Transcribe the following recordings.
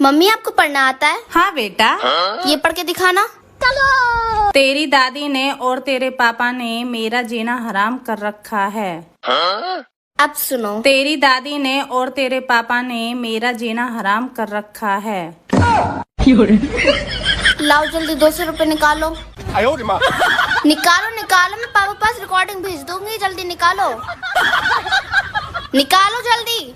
Mummy आपको पढ़ना आता है? हाँ बेटा। ये पढ़ के दिखाना। चलो। तेरी दादी ने और तेरे पापा ने मेरा जीना हराम कर रखा है। अब सुनो। तेरी दादी ने और तेरे पापा ने मेरा जीना हराम कर रखा है। लाओ जल्दी 200 रुपए निकालो। निकालो निकालो, मैं पापा पास रिकॉर्डिंग भेज दूंगी, जल्दी निकालो। निकालो जल्दी।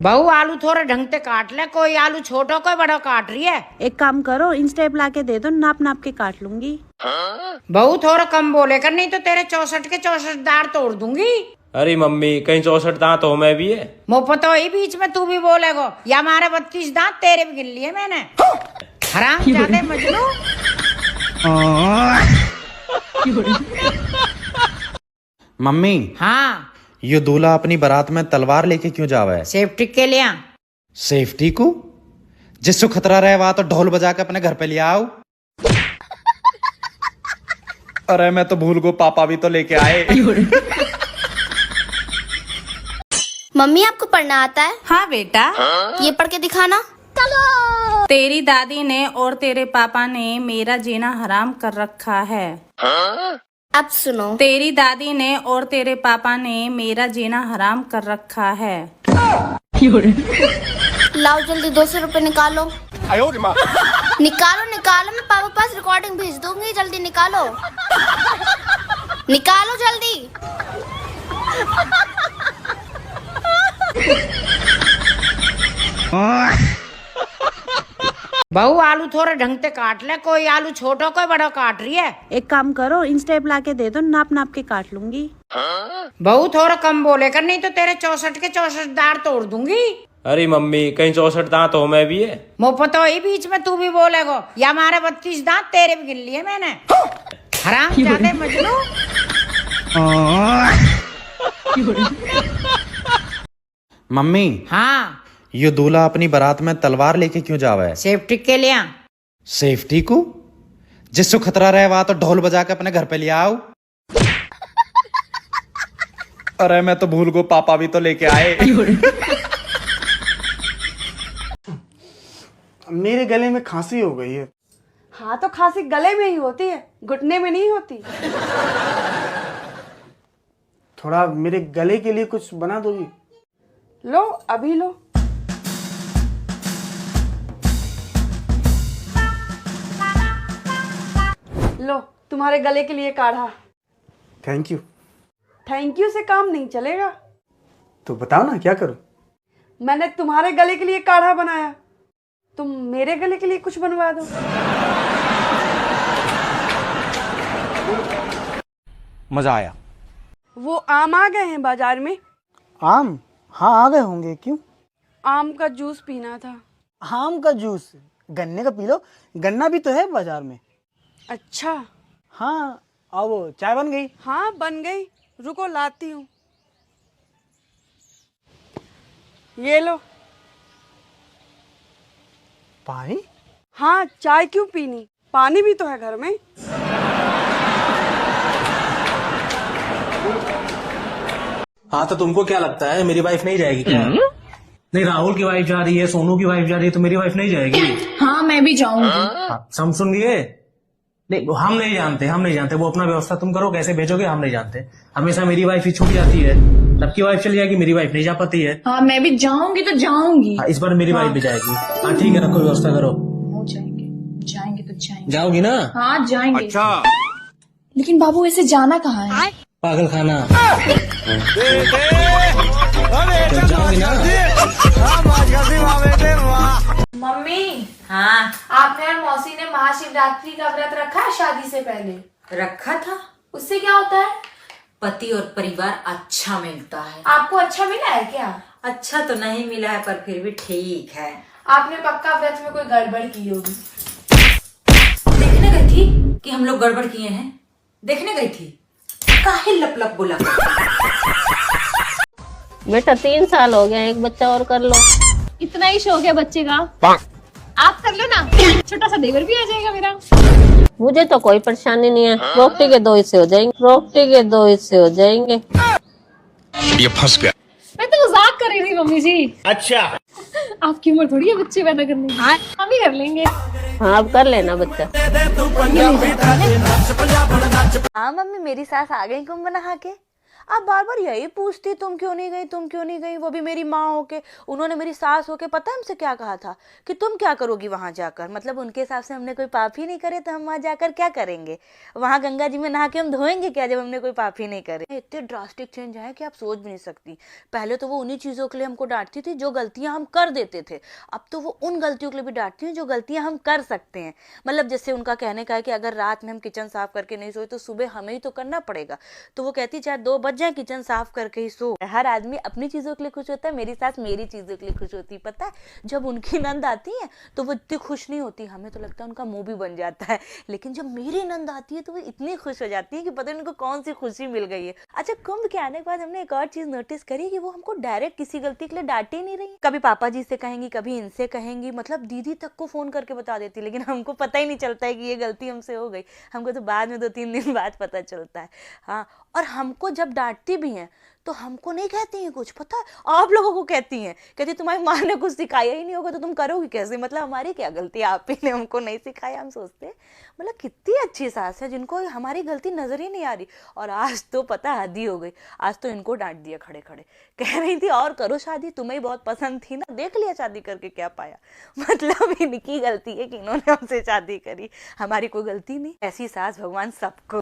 बहू आलू थोड़े ढंग से काट ले, कोई आलू छोटा कोई बड़ा काट रही है। एक काम करो, इंस्टेप ला के दे दो, नाप नाप के काट लूंगी। बहू थोड़ा कम बोले कर, नहीं तो तेरे 64 के 64 दांत तोड़ दूंगी। अरे मम्मी कहीं 64 दांत हो मैं भी है। मुफ्त तो ही बीच में तू भी बोलेगो, या हमारे 32 दांत तेरे भी गिन लिए मैंने। हराम जादे मजनू। मम्मी, हाँ ये दूल्हा अपनी बारात में तलवार लेके क्यों जावा है? सेफ्टी के लिए। सेफ्टी को? जिसको खतरा रहे वहां तो ढोल बजा के अपने घर पे ले आओ। अरे मैं तो भूल गो, पापा भी तो लेके आए। मम्मी आपको पढ़ना आता है? हाँ बेटा। ये पढ़ के दिखाना। चलो। तेरी दादी ने और तेरे पापा ने मेरा जीना हराम कर रखा है। अब सुनो। तेरी दादी ने और तेरे पापा ने मेरा जीना हराम कर रखा है। लाओ जल्दी 200 रुपए निकालो। निकालो निकालो, मैं पापा पास रिकॉर्डिंग भेज दूंगी, जल्दी निकालो। निकालो जल्दी। बहू आलू थोड़े ढंग से काट ले, कोई आलू छोटा कोई बड़ा काट रही है। एक काम करो, इंस्टेप ला के दे दो, नाप नाप के काट लूंगी। बहू थोड़ा कम बोले कर, नहीं तो तेरे 64 के 64 दांत तोड़ दूंगी। अरे मम्मी कहीं 64 दांत हो मैं भी है। मुफ्त तो ही बीच में तू भी बोलेगो, या हमारे 32 दांत तेरे भी गिन लिए मैंने। हराम जादे मजनू। मम्मी, हाँ ये दूल्हा अपनी बारात में तलवार लेके क्यों जावा है? सेफ्टी के लिए। सेफ्टी को? जिसको खतरा रहे वहां तो ढोल बजा के अपने घर पे ले आओ। अरे मैं तो भूल गो, पापा भी तो लेके आए। मेरे गले में खांसी हो गई है। हाँ तो खांसी गले में ही होती है, घुटने में नहीं होती। थोड़ा मेरे गले के लिए कुछ बना दोगी? लो अभी लो। लो तुम्हारे गले के लिए काढ़ा। Thank you. थैंक यू से काम नहीं चलेगा। तो बताओ ना क्या करूं? मैंने तुम्हारे गले के लिए काढ़ा बनाया, तुम मेरे गले के लिए कुछ बनवा दो। मजा आया। वो आम आ गए हैं बाजार में। आम? हाँ आ गए होंगे, क्यों? आम का जूस पीना था। आम का जूस? गन्ने का पी लो, गन्ना भी तो है बाजार में। अच्छा। हाँ, और वो चाय बन गई? हाँ बन गई, रुको लाती हूँ। ये लो। पानी? हाँ, चाय क्यों पीनी, पानी भी तो है घर में। हाँ तो तुमको क्या लगता है मेरी वाइफ नहीं जाएगी क्या? नहीं, राहुल की वाइफ जा रही है, सोनू की वाइफ जा रही है, तो मेरी वाइफ नहीं जाएगी? हाँ मैं भी जाऊंगी। हम सुन लिए? नहीं, हम नहीं जानते, वो अपना व्यवस्था तुम करो, कैसे भेजोगे हम नहीं जानते। हमेशा मेरी वाइफ ही छूट जाती है, सबकी वाइफ चली जाएगी, मेरी वाइफ नहीं जा पाती है। हाँ मैं भी जाऊंगी तो जाऊंगी। इस बार मेरी वाइफ भी जाएगी। हाँ ठीक है, रखो व्यवस्था करो। हो जाएंगे, जाएंगे तो जाएंगे। जाओगी ना? हाँ जाएंगे। अच्छा। लेकिन बाबू ऐसे जाना कहाँ है? पागल खाना। जाओगी ना? मम्मी, हाँ आपने और मौसी ने महाशिवरात्रि का व्रत रखा है शादी से पहले? रखा था। उससे क्या होता है? पति और परिवार अच्छा मिलता है। आपको अच्छा मिला है क्या? अच्छा तो नहीं मिला है, पर फिर भी ठीक है। आपने पक्का व्रत में कोई गड़बड़ की होगी। देखने गई थी कि हम लोग गड़बड़ किए हैं, देखने गई थी, काहे लप लप बोला। बेटा 3 साल हो गए, एक बच्चा और कर लो। इतना ही शौक है बच्चे का? आप कर लो ना, छोटा सा देवर भी आ जाएगा मेरा। मुझे तो कोई परेशानी नहीं है, रोटी के 2 हिस्से हो जाएंगे, रोटी के 2 हिस्से हो जाएंगे। ये फंस गया। मैं तो मजाक कर रही थी मम्मी जी। अच्छा, आपकी उम्र थोड़ी है बच्चे पैदा करने की, हम ही कर लेंगे। हाँ अब कर लेना बच्चा। हाँ मम्मी, मेरी सास आ गई कुंभ नहा के। आप बार बार यही पूछती तुम क्यों नहीं गई, तुम क्यों नहीं गई। वो भी मेरी माँ होके, उन्होंने मेरी सास होके पता है हमसे क्या कहा था कि तुम क्या करोगी वहां जाकर। मतलब उनके हिसाब से हमने कोई पाप ही नहीं करे तो हम वहां जाकर क्या करेंगे। वहां गंगा जी में नहा के हम धोएंगे क्या जब हमने कोई पाप ही नहीं करे। इतने ड्रास्टिक चेंज आए कि आप सोच भी नहीं सकती। पहले तो वो उन्हीं चीजों के लिए हमको डांटती थी जो गलतियां हम कर देते थे। अब तो वो उन गलतियों के लिए भी डांटती हैं जो गलतियां हम कर सकते हैं। मतलब जैसे उनका कहने का है कि अगर रात में हम किचन साफ करके नहीं सोए तो सुबह हमें ही तो करना पड़ेगा। तो वो कहती चाहे 2 बज जाए किचन साफ करके ही सो। हर आदमी अपनी चीजों के लिए खुश होता है, मेरी सास मेरी चीजों के लिए खुश होती है। पता है जब उनकी नंद आती है तो वो इतनी खुश नहीं होती, हमें तो लगता है उनका मुंह भी बन जाता है। लेकिन जब मेरी नंद आती है तो वो इतनी खुश हो जाती है कि पता नहीं उनको कौन सी खुशी मिल गई है। अच्छा, कुंभ के आने के बाद हमने एक और चीज नोटिस करी कि वो हमको डायरेक्ट किसी गलती के लिए डांट ही नहीं रही। कभी पापा जी से कहेंगी, कभी इनसे कहेंगी, मतलब दीदी तक को फोन करके बता देती। लेकिन हमको पता ही नहीं चलता है कि ये गलती हमसे हो गई। हमको तो बाद में 2-3 दिन बाद पता चलता है। हाँ, और हमको जब डांटती भी हैं तो हमको नहीं कहती हैं कुछ, पता है आप लोगों को कहती हैं, कहती तुम्हारी माँ ने कुछ सिखाया ही नहीं होगा तो तुम करोगी कैसे। मतलब हमारी क्या गलती, आप ही ने हमको नहीं सिखाया। हम सोचते हैं मतलब कितनी अच्छी सास है जिनको हमारी गलती नजर ही नहीं आ रही। और आज तो पता हद ही हो गई, आज तो इनको डांट दिया खड़े खड़े। कह रही थी और करो शादी, तुम्हें ही बहुत पसंद थी ना, देख लिया शादी करके क्या पाया। मतलब इनकी गलती है कि इन्होंने हमसे शादी करी, हमारी कोई गलती नहीं। ऐसी सास भगवान सबको